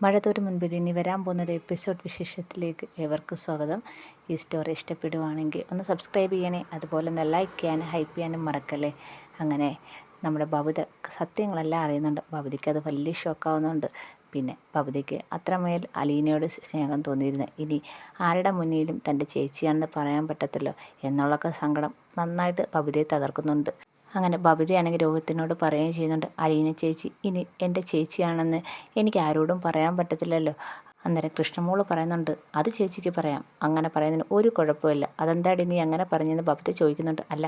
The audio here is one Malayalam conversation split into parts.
മഴ തോരും മുൻപിൽ ഇനി വരാൻ പോകുന്നൊരു എപ്പിസോഡ് വിശേഷത്തിലേക്ക് ഏവർക്കും സ്വാഗതം. ഈ സ്റ്റോറി ഇഷ്ടപ്പെടുവാണെങ്കിൽ ഒന്ന് സബ്സ്ക്രൈബ് ചെയ്യണേ, അതുപോലെ ഒന്ന് ലൈക്ക് ചെയ്യാനും ഹൈപ്പ് ചെയ്യാനും മറക്കല്ലേ. അങ്ങനെ നമ്മുടെ ബബിത സത്യങ്ങളെല്ലാം അറിയുന്നുണ്ട്. ബബിതയ്ക്ക് അത് വലിയ ഷോക്കാവുന്നുണ്ട്. പിന്നെ ബബിതയ്ക്ക് അത്രമേൽ അലീനയോട് സ്നേഹം തോന്നിയിരുന്നു. ഇനി ആരുടെ മുന്നിലും തൻ്റെ ചേച്ചിയാണെന്ന് പറയാൻ പറ്റത്തില്ലോ എന്നുള്ളൊക്കെ സങ്കടം നന്നായിട്ട് ബബിതയെ തകർക്കുന്നുണ്ട്. അങ്ങനെ ബബിതയാണെങ്കിൽ രോഹിത്തിനോട് പറയുകയും ചെയ്യുന്നുണ്ട്, അലീന ചേച്ചി ഇനി എൻ്റെ ചേച്ചിയാണെന്ന് എനിക്ക് ആരോടും പറയാൻ പറ്റത്തില്ലല്ലോ. അന്നേരം കൃഷ്ണമോള് പറയുന്നുണ്ട്, അത് ചേച്ചിക്ക് പറയാം, അങ്ങനെ പറയുന്നതിന് ഒരു കുഴപ്പമില്ല. അതെന്താടി നീ അങ്ങനെ പറഞ്ഞെന്ന് ബബിത ചോദിക്കുന്നുണ്ട്. അല്ല,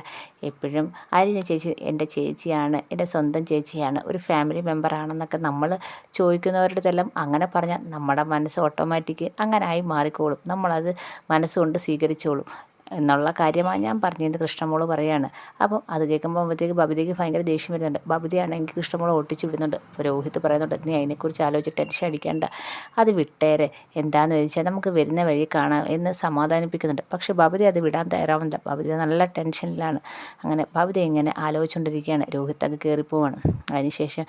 എപ്പോഴും അലീന ചേച്ചി എൻ്റെ ചേച്ചിയാണ്, എൻ്റെ സ്വന്തം ചേച്ചിയാണ്, ഒരു ഫാമിലി മെമ്പറാണെന്നൊക്കെ നമ്മൾ ചോദിക്കുന്നവരുടെതെല്ലാം അങ്ങനെ പറഞ്ഞാൽ നമ്മുടെ മനസ്സ് ഓട്ടോമാറ്റിക് അങ്ങനെ ആയി മാറിക്കോളും, നമ്മളത് മനസ്സുകൊണ്ട് സ്വീകരിച്ചോളും എന്നുള്ള കാര്യമാണ് ഞാൻ പറഞ്ഞതെന്ന് കൃഷ്ണമോള് പറയാണ്. അപ്പം അത് കേൾക്കുമ്പോഴത്തേക്ക് ബബിതയ്ക്ക് ഭയങ്കര ദേഷ്യം വരുന്നുണ്ട്. ബബിതയാണെങ്കിൽ കൃഷ്ണമോളെ ഒട്ടിച്ച് വിടുന്നുണ്ട്. അപ്പോൾ രോഹിത് പറയുന്നുണ്ട്, നീ അതിനെക്കുറിച്ച് ആലോചിച്ച് ടെൻഷൻ അടിക്കേണ്ട, അത് വിട്ടേരെ, എന്താണെന്ന് ചോദിച്ചാൽ നമുക്ക് വരുന്ന വഴി കാണാം എന്ന് സമാധാനിപ്പിക്കുന്നുണ്ട്. പക്ഷേ ബബിത അത് വിടാൻ തയ്യാറാവുന്നില്ല. ബബിത നല്ല ടെൻഷനിലാണ്. അങ്ങനെ ബബിത ഇങ്ങനെ ആലോചിച്ചുകൊണ്ടിരിക്കുകയാണ്. രോഹിത് അങ്ങ് കയറിപ്പോവാണ്. അതിനുശേഷം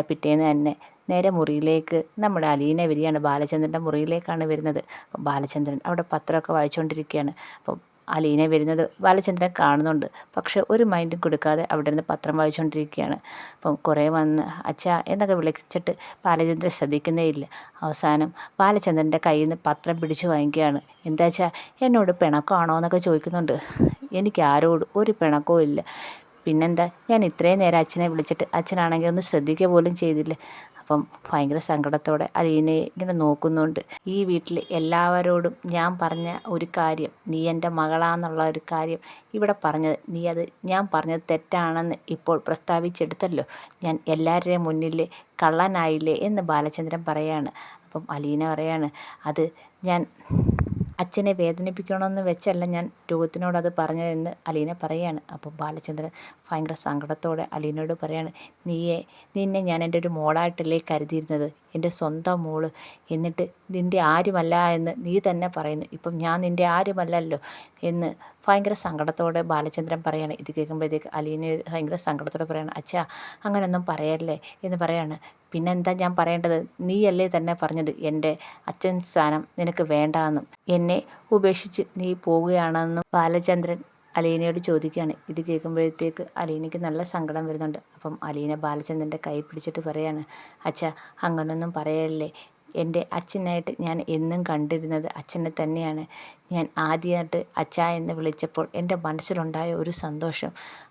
പിറ്റേന്ന് തന്നെ നേരെ മുറിയിലേക്ക് നമ്മുടെ അലീന വരികയാണ്. ബാലചന്ദ്രൻ്റെ മുറിയിലേക്കാണ് വരുന്നത്. അപ്പോൾ ബാലചന്ദ്രൻ അവിടെ പത്രമൊക്കെ വായിച്ചുകൊണ്ടിരിക്കുകയാണ്. അപ്പോൾ അലീന വരുന്നത് ബാലചന്ദ്രൻ കാണുന്നുണ്ട്. പക്ഷെ ഒരു മൈൻഡും കൊടുക്കാതെ അവിടെ നിന്ന് പത്രം വായിച്ചുകൊണ്ടിരിക്കുകയാണ്. അപ്പം കുറേ വന്ന് അച്ഛാ എന്നൊക്കെ വിളിച്ചിട്ട് ബാലചന്ദ്രൻ ശ്രദ്ധിക്കുന്നേ ഇല്ല. അവസാനം ബാലചന്ദ്രൻ്റെ കയ്യിൽ നിന്ന് പത്രം പിടിച്ച് വാങ്ങിക്കുകയാണ്. എന്താ വെച്ചാൽ എന്നോട് പിണക്കമാണോ എന്നൊക്കെ ചോദിക്കുന്നുണ്ട്. എനിക്ക് ആരോടും ഒരു പിണക്കവും ഇല്ല. പിന്നെന്താ, ഞാൻ ഇത്രയും നേരം അച്ഛനെ വിളിച്ചിട്ട് അച്ഛനാണെങ്കിൽ ഒന്ന് ശ്രദ്ധിക്കുക പോലും ചെയ്തില്ല. അപ്പം ഭയങ്കര സങ്കടത്തോടെ അലീനയെ ഇങ്ങനെ നോക്കുന്നുണ്ട്. ഈ വീട്ടിൽ എല്ലാവരോടും ഞാൻ പറഞ്ഞ ഒരു കാര്യം, നീ എൻ്റെ മകളാന്നുള്ള ഒരു കാര്യം ഇവിടെ പറഞ്ഞത്, നീ അത് ഞാൻ പറഞ്ഞത് തെറ്റാണെന്ന് ഇപ്പോൾ പ്രസ്താവിച്ചെടുത്തല്ലോ. ഞാൻ എല്ലാവരുടെയും മുന്നിൽ കള്ളനായില്ലേ എന്ന് ബാലചന്ദ്രൻ പറയാണ്. അപ്പം അലീന പറയാണ്, അത് ഞാൻ അച്ഛനെ വേദനിപ്പിക്കണമെന്ന് വെച്ചല്ല ഞാൻ രോഹിത്തിനോടത് പറഞ്ഞതെന്ന് അലീന പറയാണ്. അപ്പോൾ ബാലചന്ദ്രൻ ഭയങ്കര സങ്കടത്തോടെ അലീനയോട് പറയാണ്, നിന്നെ ഞാൻ എൻ്റെ ഒരു മോളായിട്ടല്ലേ കരുതിയിരുന്നത്, എൻ്റെ സ്വന്തം മോള്, എന്നിട്ട് നിൻ്റെ ആരുമല്ല എന്ന് നീ തന്നെ പറയുന്നു. ഇപ്പം ഞാൻ നിൻ്റെ ആരുമല്ലല്ലോ എന്ന് ഭയങ്കര സങ്കടത്തോടെ ബാലചന്ദ്രൻ പറയാണ്. ഇത് കേൾക്കുമ്പോഴത്തേക്ക് അലീന ഭയങ്കര സങ്കടത്തോടെ പറയാണ്, അച്ഛാ അങ്ങനെയൊന്നും പറയല്ലേ എന്ന് പറയാണ്. പിന്നെന്താ ഞാൻ പറയേണ്ടത്, നീയല്ലേ തന്നെ പറഞ്ഞത് എൻ്റെ അച്ഛൻ സ്ഥാനം നിനക്ക് വേണ്ടാന്നും എന്നെ ഉപേക്ഷിച്ച് നീ പോവുകയാണെന്നും ബാലചന്ദ്രൻ അലീനയോട് ചോദിക്കുകയാണ്. ഇത് കേൾക്കുമ്പോഴത്തേക്ക് അലീനയ്ക്ക് നല്ല സങ്കടം വരുന്നുണ്ട്. അപ്പം അലീന ബാലചന്ദ്രൻ്റെ കൈ പിടിച്ചിട്ട് പറയാണ്, അച്ഛാ അങ്ങനൊന്നും പറയല്ലേ, എൻ്റെ അച്ഛനായിട്ട് ഞാൻ എന്നും കണ്ടിരുന്നത് അച്ഛനെ തന്നെയാണ്. ഞാൻ ആദ്യമായിട്ട് അച്ഛാ എന്ന് വിളിച്ചപ്പോൾ എൻ്റെ മനസ്സിലുണ്ടായ ഒരു സന്തോഷം,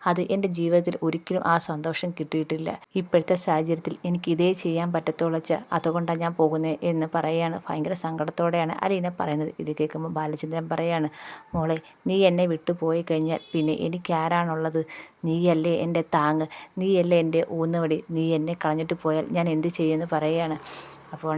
അത് എൻ്റെ ജീവിതത്തിൽ ഒരിക്കലും ആ സന്തോഷം കിട്ടിയിട്ടില്ല. ഇപ്പോഴത്തെ സാഹചര്യത്തിൽ എനിക്ക് ഇതേ ചെയ്യാൻ പറ്റത്തുള്ളൂ അച്ഛാ, അതുകൊണ്ടാണ് ഞാൻ പോകുന്നത് എന്ന് പറയുകയാണ്. ഭയങ്കര സങ്കടത്തോടെയാണ് അലീന പറയുന്നത്. ഇത് കേൾക്കുമ്പോൾ ബാലചന്ദ്രൻ പറയാണ്, മോളെ നീ എന്നെ വിട്ടു പോയി കഴിഞ്ഞാൽ പിന്നെ എനിക്ക് ആരാണുള്ളത്? നീയല്ലേ എൻ്റെ താങ്ങ്, നീയല്ലേ എൻ്റെ ഊന്നുവടി, നീ എന്നെ കളഞ്ഞിട്ട് പോയാൽ ഞാൻ എന്ത് ചെയ്യുമെന്ന് പറയുകയാണ്. അപ്പോൾ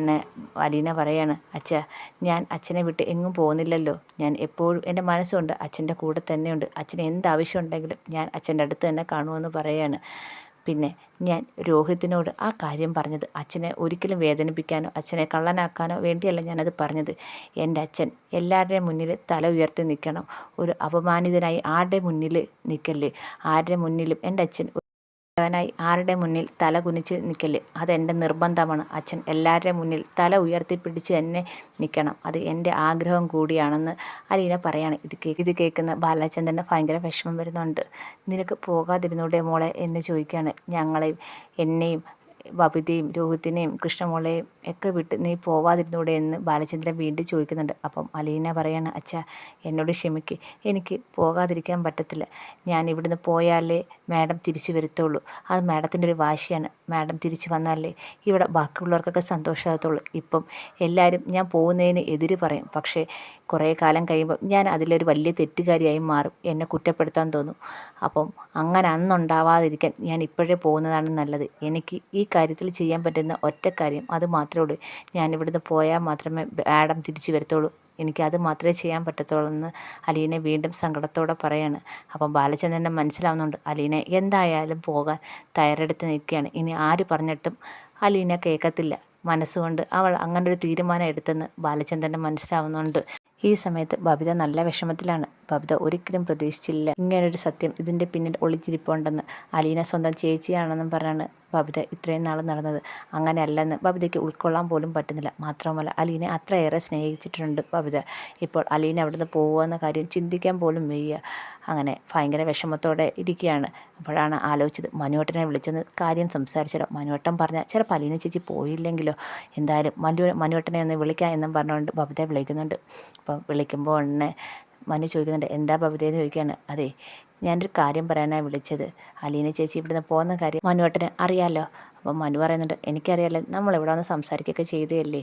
അലീന പറയാണ്, അച്ഛാ ഞാൻ അച്ഛനെ വിട്ട് എങ്ങും പോകുന്നില്ലല്ലോ, ഞാൻ എപ്പോഴും എൻ്റെ മനസ്സുണ്ട് അച്ഛൻ്റെ കൂടെ തന്നെയുണ്ട്, അച്ഛന് എന്താവശ്യം ഉണ്ടെങ്കിലും ഞാൻ അച്ഛൻ്റെ അടുത്ത് തന്നെ കാണുമെന്ന് പറയാണ്. പിന്നെ ഞാൻ രോഹിത്തിനോട് ആ കാര്യം പറഞ്ഞത് അച്ഛനെ ഒരിക്കലും വേദനിപ്പിക്കാനോ അച്ഛനെ കള്ളനാക്കാനോ വേണ്ടിയല്ല ഞാനത് പറഞ്ഞത്. എൻ്റെ അച്ഛൻ എല്ലാവരുടെയും മുന്നിൽ തല ഉയർത്തി നിൽക്കണം, ഒരു അപമാനിതനായി ആരുടെ മുന്നിൽ നിൽക്കല്ലേ, ആരുടെ മുന്നിലും എൻ്റെ അച്ഛൻ ായി ആരുടെ മുന്നിൽ തല കുനിച്ച് നിൽക്കല്, അതെൻ്റെ നിർബന്ധമാണ്. അച്ഛൻ എല്ലാവരുടെയും മുന്നിൽ തല ഉയർത്തിപ്പിടിച്ച് തന്നെ നിൽക്കണം, അത് എൻ്റെ ആഗ്രഹം കൂടിയാണെന്ന് അലീന പറയാണ്. ഇത് കേൾക്കുന്ന ബാലചന്ദ്രന് ഭയങ്കര വിഷമം വരുന്നുണ്ട്. നിനക്ക് പോകാതിരുന്നൂടെ മോളെ എന്ന് ചോദിക്കുകയാണ്. എന്നെയും ബബിതയും രോഹിത്തിനെയും കൃഷ്ണമോളെയും ഒക്കെ വിട്ട് നീ പോവാതിരുന്നൂടെ എന്ന് ബാലചന്ദ്രൻ വീണ്ടും ചോദിക്കുന്നുണ്ട്. അപ്പം അലീന പറയാണ്, അച്ഛാ എന്നോട് ക്ഷമിക്ക്, എനിക്ക് പോകാതിരിക്കാൻ പറ്റത്തില്ല. ഞാൻ ഇവിടുന്ന് പോയാലേ മാഡം തിരിച്ചു വരത്തുള്ളൂ, അത് മാഡത്തിൻ്റെ ഒരു വാശിയാണ്. മാഡം തിരിച്ചു വന്നാലേ ഇവിടെ ബാക്കിയുള്ളവർക്കൊക്കെ സന്തോഷമാകത്തുള്ളൂ. ഇപ്പം എല്ലാവരും ഞാൻ പോകുന്നതിന് എതിര് പറയും, പക്ഷേ കുറേ കാലം കഴിയുമ്പം ഞാൻ അതിലൊരു വലിയ തെറ്റുകാരിയായി മാറും, എന്നെ കുറ്റപ്പെടുത്താൻ തോന്നും. അപ്പം അങ്ങനെ അന്നുണ്ടാവാതിരിക്കാൻ ഞാൻ ഇപ്പോഴേ പോകുന്നതാണ് നല്ലത്. എനിക്ക് ഈ കാര്യത്തിൽ ചെയ്യാൻ പറ്റുന്ന ഒറ്റ കാര്യം അത് മാത്രമേ ഉള്ളൂ, ഞാൻ ഇവിടുന്ന് പോയാൽ മാത്രമേ മാഡം തിരിച്ചു വരത്തുള്ളൂ, എനിക്കത് മാത്രമേ ചെയ്യാൻ പറ്റത്തുള്ളൂ എന്ന് അലീന വീണ്ടും സങ്കടത്തോടെ പറയാണ്. അപ്പം ബാലചന്ദ്രനെ മനസ്സിലാവുന്നുണ്ട് അലീന എന്തായാലും പോകാൻ തയ്യാറെടുത്ത് നിൽക്കുകയാണ്. ഇനി ആര് പറഞ്ഞിട്ടും അലീന കേൾക്കത്തില്ല, മനസ്സുകൊണ്ട് അവൾ അങ്ങനൊരു തീരുമാനം എടുത്തെന്ന് ബാലചന്ദ്രന് മനസ്സിലാവുന്നുണ്ട്. ഈ സമയത്ത് ബബിത നല്ല വിഷമത്തിലാണ്. ബബിത ഒരിക്കലും പ്രതീക്ഷിച്ചില്ല ഇങ്ങനൊരു സത്യം ഇതിൻ്റെ പിന്നിൽ ഒളിച്ചിരിപ്പുണ്ടെന്ന്. അലീന സ്വന്തം ചേച്ചിയാണെന്നും പറഞ്ഞാണ് ബബിത ഇത്രയും നാൾ നടന്നത്. അങ്ങനെയല്ലെന്ന് ബബിതയ്ക്ക് ഉൾക്കൊള്ളാൻ പോലും പറ്റുന്നില്ല. മാത്രമല്ല അലീനെ അത്രയേറെ സ്നേഹിച്ചിട്ടുണ്ട് ബബിത. ഇപ്പോൾ അലീന അവിടുന്ന് പോവുക കാര്യം ചിന്തിക്കാൻ പോലും വയ്യ. അങ്ങനെ ഭയങ്കര വിഷമത്തോടെ ഇരിക്കുകയാണ്. അപ്പോഴാണ് ആലോചിച്ചത്, മനുവേട്ടനെ വിളിച്ചൊന്ന് കാര്യം സംസാരിച്ചാലോ. മനുവേട്ടൻ പറഞ്ഞാൽ ചിലപ്പോൾ അലീന ചേച്ചി പോയില്ലെങ്കിലോ. എന്തായാലും മനുവേട്ടനെ ഒന്ന് വിളിക്കാം എന്നും പറഞ്ഞുകൊണ്ട് ബബിത വിളിക്കുന്നുണ്ട്. അപ്പം വിളിക്കുമ്പോൾ ഉടനെ മനു ചോദിക്കുന്നുണ്ട്, എന്താ ബബിതയെന്ന് ചോദിക്കുകയാണ്. അതെ, ഞാനൊരു കാര്യം പറയാനാണ് വിളിച്ചത്. അലീന ചേച്ചി ഇവിടുന്ന് പോകുന്ന കാര്യം മനുവേട്ടന് അറിയാമല്ലോ. അപ്പം മനു പറയുന്നുണ്ട്, എനിക്കറിയാമല്ലോ, നമ്മളിവിടെ വന്ന് സംസാരിക്കുകയൊക്കെ ചെയ്തതല്ലേ.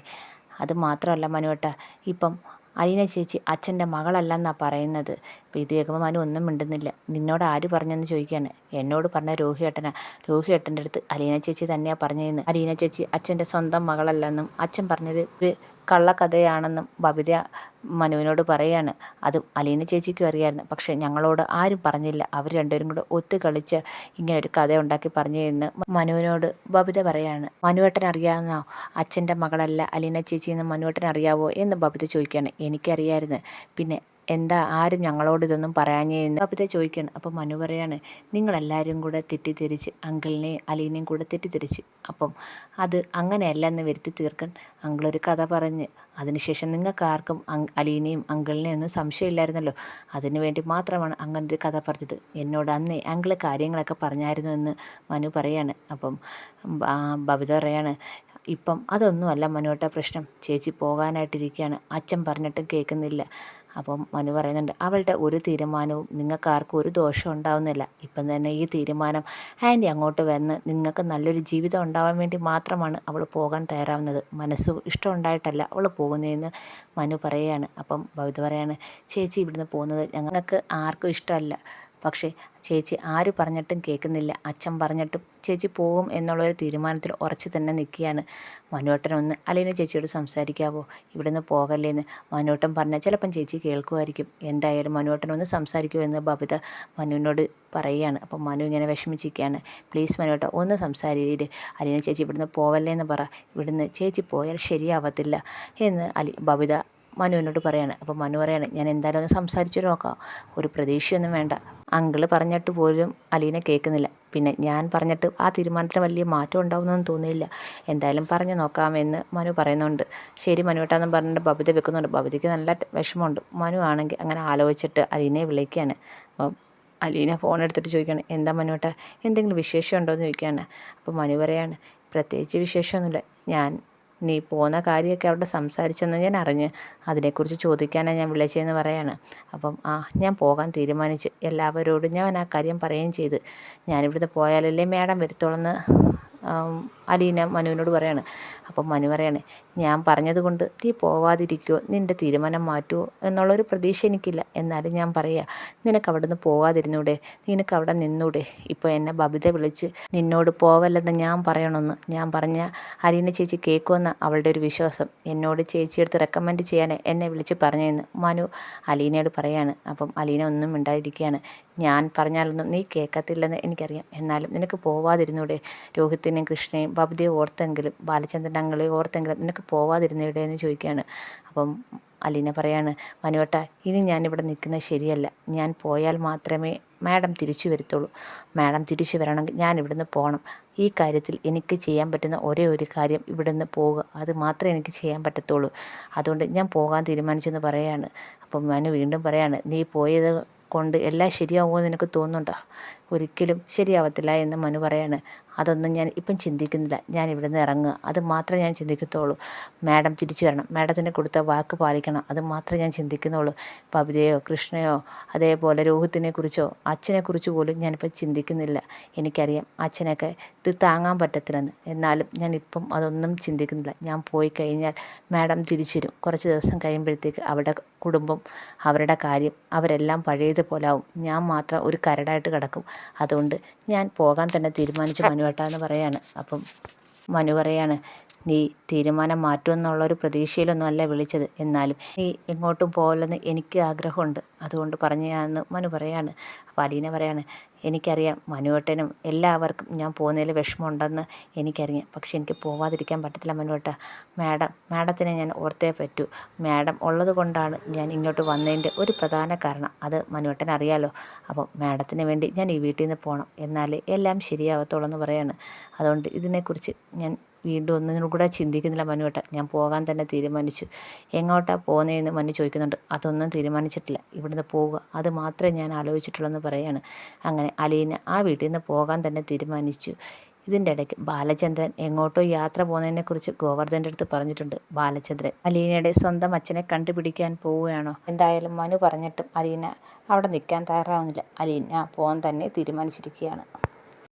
അത് മാത്രമല്ല മനുവേട്ട, ഇപ്പം അലീന ചേച്ചി അച്ഛൻ്റെ മകളല്ലെന്നാണ് പറയുന്നത്. അപ്പോൾ ഇത് കേൾക്കുമ്പോൾ മനു ഒന്നും മിണ്ടുന്നില്ല. നിന്നോട് ആര് പറഞ്ഞെന്ന് ചോദിക്കുകയാണ്. എന്നോട് പറഞ്ഞ രോഹിയേട്ടനാ. രോഹിയേട്ടൻ്റെ അടുത്ത് അലീന ചേച്ചി തന്നെയാണ് പറഞ്ഞതെന്ന്. അലീന ചേച്ചി അച്ഛൻ്റെ സ്വന്തം മകളല്ലെന്നും അച്ഛൻ പറഞ്ഞത് ഒരു കള്ളക്കഥയാണെന്നും ബബിത മനുവിനോട് പറയുകയാണ്. അതും അലീന ചേച്ചിക്കും അറിയാമായിരുന്നു. പക്ഷേ ഞങ്ങളോട് ആരും പറഞ്ഞില്ല. അവർ രണ്ടുപേരും കൂടെ ഒത്തു കളിച്ച് ഇങ്ങനെ ഒരു കഥ ഉണ്ടാക്കി പറഞ്ഞു എന്ന് മനുവിനോട് ബബിത പറയാണ്. മനുവേട്ടൻ അറിയാവുന്നോ അച്ഛൻ്റെ മകളല്ല അലീന ചേച്ചി എന്ന് മനുവേട്ടൻ അറിയാവോ എന്ന് ബബിത ചോദിക്കുകയാണ്. എനിക്കറിയാമായിരുന്നു, പിന്നെ എന്താ ആരും ഞങ്ങളോട് ഇതൊന്നും പറയാഞ്ഞേന്ന് ബബിത ചോദിക്കുകയാണ്. അപ്പം മനു പറയാണ്, നിങ്ങളെല്ലാവരും കൂടെ തെറ്റിദ്ധരിച്ച് അങ്കിളിനെയും അലീനയും കൂടെ തെറ്റിദ്ധരിച്ച്. അപ്പം അത് അങ്ങനെയല്ല എന്ന് വരുത്തി തീർക്കാൻ അങ്കിളൊരു കഥ പറഞ്ഞ്, അതിനുശേഷം നിങ്ങൾക്ക് ആർക്കും അലീനയും അങ്കിളിനെയും ഒന്നും സംശയമില്ലായിരുന്നല്ലോ. അതിനു വേണ്ടി മാത്രമാണ് അങ്ങനൊരു കഥ പറഞ്ഞത്. എന്നോട് അന്നേ അങ്കിള് കാര്യങ്ങളൊക്കെ പറഞ്ഞായിരുന്നു എന്ന് മനു പറയാണ്. അപ്പം ബബിത പറയാണ്, ഇപ്പം അതൊന്നുമല്ല മനുവേട്ട പ്രശ്നം. ചേച്ചി പോകാനായിട്ടിരിക്കുകയാണ്, അച്ഛൻ പറഞ്ഞിട്ടും കേൾക്കുന്നില്ല. അപ്പം മനു പറയുന്നുണ്ട്, അവളുടെ ഒരു തീരുമാനവും നിങ്ങൾക്ക് ആർക്കും ഒരു ദോഷം ഉണ്ടാവുന്നില്ല. ഇപ്പം തന്നെ ഈ തീരുമാനം ആൻറ്റി അങ്ങോട്ട് വന്ന് നിങ്ങൾക്ക് നല്ലൊരു ജീവിതം ഉണ്ടാവാൻ വേണ്ടി മാത്രമാണ് അവൾ പോകാൻ തയ്യാറാവുന്നത്. മനസ്സ് ഇഷ്ടം ഉണ്ടായിട്ടല്ല അവൾ പോകുന്നതെന്ന് മനു പറയുകയാണ്. അപ്പം ബബിത പറയാണ്, ചേച്ചി ഇവിടുന്ന് പോകുന്നത് ഞങ്ങൾക്ക് ആർക്കും ഇഷ്ടമല്ല. പക്ഷേ ചേച്ചി ആര് പറഞ്ഞിട്ടും കേൾക്കുന്നില്ല. അച്ഛൻ പറഞ്ഞിട്ടും ചേച്ചി പോകും എന്നുള്ളൊരു തീരുമാനത്തിൽ ഉറച്ച് തന്നെ നിൽക്കുകയാണ്. മനുവേട്ടനൊന്ന് അലീന ചേച്ചിയോട് സംസാരിക്കാവോ, ഇവിടുന്ന് പോകല്ലേന്ന്. മനുവേട്ടൻ പറഞ്ഞാൽ ചിലപ്പം ചേച്ചി കേൾക്കുമായിരിക്കും. എന്തായാലും മനുവേട്ടനൊന്ന് സംസാരിക്കുമോ എന്ന് ബബിത മനുവിനോട് പറയുകയാണ്. അപ്പം മനു ഇങ്ങനെ വിഷമിച്ചിരിക്കുകയാണ്. പ്ലീസ് മനുവേട്ട ഒന്ന് സംസാരിക്കരുത്. അലീന ചേച്ചി ഇവിടുന്ന് പോവല്ലേ എന്ന് പറ. ഇവിടുന്ന് ചേച്ചി പോയാൽ ശരിയാവത്തില്ല എന്ന് ബബിത മനുവിനോട് പറയാണ്. അപ്പോൾ മനു പറയാണ്, ഞാൻ എന്തായാലും ഒന്ന് സംസാരിച്ചു നോക്കാം, ഒരു പ്രതീക്ഷയൊന്നും വേണ്ട. അങ്കിള് പറഞ്ഞിട്ട് പോലും അലീന കേൾക്കുന്നില്ല. പിന്നെ ഞാൻ പറഞ്ഞിട്ട് ആ തീരുമാനത്തിന് വലിയ മാറ്റം ഉണ്ടാവുമെന്നൊന്നും തോന്നിയില്ല. എന്തായാലും പറഞ്ഞു നോക്കാമെന്ന് മനു പറയുന്നുണ്ട്. ശരി മനുവേട്ടാന്നും പറഞ്ഞിട്ട് ബബിത വെക്കുന്നുണ്ട്. ബബിതയ്ക്ക് നല്ല വിഷമമുണ്ട്. മനു ആണെങ്കിൽ അങ്ങനെ ആലോചിച്ചിട്ട് അലീനയെ വിളിക്കുകയാണ്. അപ്പം അലീന ഫോൺ എടുത്തിട്ട് ചോദിക്കുകയാണ്, എന്താ മനുവേട്ട, എന്തെങ്കിലും വിശേഷം ഉണ്ടോ എന്ന് ചോദിക്കുകയാണ്. അപ്പോൾ മനു പറയാണ്, പ്രത്യേകിച്ച് വിശേഷമൊന്നുമില്ല, ഞാൻ നീ പോകുന്ന കാര്യമൊക്കെ അവിടെ സംസാരിച്ചെന്ന് ഞാൻ അറിഞ്ഞ് അതിനെക്കുറിച്ച് ചോദിക്കാനാണ് ഞാൻ വിളിച്ചതെന്ന് പറയാണ്. അപ്പം ഞാൻ പോകാൻ തീരുമാനിച്ച് എല്ലാവരോടും ഞാൻ ആ കാര്യം പറയുകയും ചെയ്ത്. ഞാനിവിടുന്ന് പോയാലല്ലേ മേഡം വരുത്തോളെന്ന് അലീന മനുവിനോട് പറയാണ്. അപ്പം മനു പറയാണ്, ഞാൻ പറഞ്ഞതുകൊണ്ട് നീ പോവാതിരിക്കുമോ, നിൻ്റെ തീരുമാനം മാറ്റുമോ എന്നുള്ളൊരു പ്രതീക്ഷ എനിക്കില്ല. എന്നാലും ഞാൻ പറയാം, നിനക്ക് അവിടെ നിന്ന് പോകാതിരുന്നൂടെ, നിനക്ക് അവിടെ നിന്നൂടെ. ഇപ്പോൾ എന്നെ ബബിത വിളിച്ച് നിന്നോട് പോവല്ലെന്ന് ഞാൻ പറയണമെന്ന് ഞാൻ പറഞ്ഞ അലീന ചേച്ചി കേൾക്കുമെന്ന അവളുടെ ഒരു വിശ്വാസം. എന്നോട് ചേച്ചിയെടുത്ത് റെക്കമെൻഡ് ചെയ്യാൻ എന്നെ വിളിച്ച് പറഞ്ഞതെന്ന് മനു അലീനയോട് പറയാണ്. അപ്പം അലീന ഒന്നും മിണ്ടാതിരിക്കുകയാണ്. ഞാൻ പറഞ്ഞാലൊന്നും നീ കേൾക്കത്തില്ലെന്ന് എനിക്കറിയാം, എന്നാലും നിനക്ക് പോവാതിരുന്നൂടെ. രോഹിത്തിനെയും കൃഷ്ണയും ബബിതയെ ഓർത്തെങ്കിലും ബാലചന്ദ്രൻ അങ്ങളെ ഓർത്തെങ്കിലും നിനക്ക് പോവാതിരുന്നൂടെ എന്ന് ചോദിക്കുകയാണ്. അപ്പം അലീന പറയാണ്, മനുവേട്ട ഇനി ഞാനിവിടെ നിൽക്കുന്നത് ശരിയല്ല. ഞാൻ പോയാൽ മാത്രമേ മാഡം തിരിച്ചു വരത്തുള്ളൂ. മാഡം തിരിച്ചു വരണമെങ്കിൽ ഞാൻ ഇവിടുന്ന് പോകണം. ഈ കാര്യത്തിൽ എനിക്ക് ചെയ്യാൻ പറ്റുന്ന ഒരേ ഒരു കാര്യം ഇവിടുന്ന് പോവുക, അത് മാത്രമേ എനിക്ക് ചെയ്യാൻ പറ്റത്തുള്ളൂ. അതുകൊണ്ട് ഞാൻ പോകാൻ തീരുമാനിച്ചെന്ന് പറയാണ്. അപ്പം മനു വീണ്ടും പറയാണ്, നീ പോയത് കൊണ്ട് എല്ലാം ശരിയാവുമെന്ന് നിനക്ക് തോന്നുന്നുണ്ടോ? ഒരിക്കലും ശരിയാവത്തില്ല എന്ന് മനു പറയാണ്. അതൊന്നും ഞാൻ ഇപ്പം ചിന്തിക്കുന്നില്ല. ഞാൻ ഇവിടുന്ന് ഇറങ്ങുക, അത് മാത്രമേ ഞാൻ ചിന്തിക്കത്തുള്ളൂ. മാഡം തിരിച്ചു വരണം, മാഡത്തിന് കൊടുത്ത വാക്ക് പാലിക്കണം, അത് മാത്രമേ ഞാൻ ചിന്തിക്കുന്നുള്ളൂ. ബബിതയോ കൃഷ്ണയോ അതേപോലെ രോഹിത്തിനെക്കുറിച്ചോ അച്ഛനെക്കുറിച്ച് പോലും ഞാനിപ്പോൾ ചിന്തിക്കുന്നില്ല. എനിക്കറിയാം അച്ഛനൊക്കെ ഇത് താങ്ങാൻ പറ്റത്തില്ലെന്ന്, എന്നാലും ഞാനിപ്പം അതൊന്നും ചിന്തിക്കുന്നില്ല. ഞാൻ പോയി കഴിഞ്ഞാൽ മാഡം തിരിച്ചു വരും. കുറച്ച് ദിവസം കഴിയുമ്പോഴത്തേക്ക് അവരുടെ കുടുംബം, അവരുടെ കാര്യം അവരെല്ലാം പഴയതുപോലെ ആവും. ഞാൻ മാത്രം ഒരു കരടായിട്ട് കിടക്കും. അതുകൊണ്ട് ഞാൻ പോകാൻ തന്നെ തീരുമാനിച്ചു മനുവേട്ട എന്ന് പറയാണ്. അപ്പം മനു പറയാണ്, നീ തീരുമാനം മാറ്റുമെന്നുള്ളൊരു പ്രതീക്ഷയിലൊന്നും അല്ല വിളിച്ചത്, എന്നാലും നീ എങ്ങോട്ടും പോകലെന്ന് എനിക്ക് ആഗ്രഹമുണ്ട്, അതുകൊണ്ട് പറഞ്ഞതാണെന്ന് മനു പറയാണ്. അപ്പോൾ അലീന പറയാണ്, എനിക്കറിയാം മനുവേട്ടനും എല്ലാവർക്കും ഞാൻ പോകുന്നതിൽ വിഷമമുണ്ടെന്ന് എനിക്കറിയാം. പക്ഷെ എനിക്ക് പോവാതിരിക്കാൻ പറ്റത്തില്ല മനുവേട്ട. മാഡത്തിനെ ഞാൻ ഓർത്തേ പറ്റൂ. മാഡം ഉള്ളത് കൊണ്ടാണ് ഞാൻ ഇങ്ങോട്ട് വന്നതിൻ്റെ ഒരു പ്രധാന കാരണം. അത് മനുവേട്ടൻ അറിയാലോ. അപ്പം മാഡത്തിന് വേണ്ടി ഞാൻ ഈ വീട്ടിൽ നിന്ന് പോകണം, എന്നാലേ എല്ലാം ശരിയാവത്തുള്ളൂ എന്ന് പറയാണ്. അതുകൊണ്ട് ഇതിനെക്കുറിച്ച് ഞാൻ വീണ്ടും ഒന്നിനും കൂടെ ചിന്തിക്കുന്നില്ല മനുവേട്ട. ഞാൻ പോകാൻ തന്നെ തീരുമാനിച്ചു. എങ്ങോട്ടാണ് പോകുന്നതെന്ന് മനു ചോദിക്കുന്നുണ്ട്. അതൊന്നും തീരുമാനിച്ചിട്ടില്ല, ഇവിടുന്ന് പോവുക അത് മാത്രമേ ഞാൻ ആലോചിച്ചിട്ടുള്ളൂ എന്ന് പറയാണ്. അങ്ങനെ അലീന ആ വീട്ടിൽ നിന്ന് പോകാൻ തന്നെ തീരുമാനിച്ചു. ഇതിൻ്റെ ഇടയ്ക്ക് ബാലചന്ദ്രൻ എങ്ങോട്ടോ യാത്ര പോകുന്നതിനെക്കുറിച്ച് ഗോവർദ്ധൻ്റെ അടുത്ത് പറഞ്ഞിട്ടുണ്ട്. ബാലചന്ദ്രൻ അലീനയുടെ സ്വന്തം അച്ഛനെ കണ്ടുപിടിക്കാൻ പോവുകയാണോ? എന്തായാലും മനു പറഞ്ഞിട്ടും അലീന അവിടെ നിൽക്കാൻ തയ്യാറാവുന്നില്ല. അലീന പോകാൻ തന്നെ തീരുമാനിച്ചിരിക്കുകയാണ്.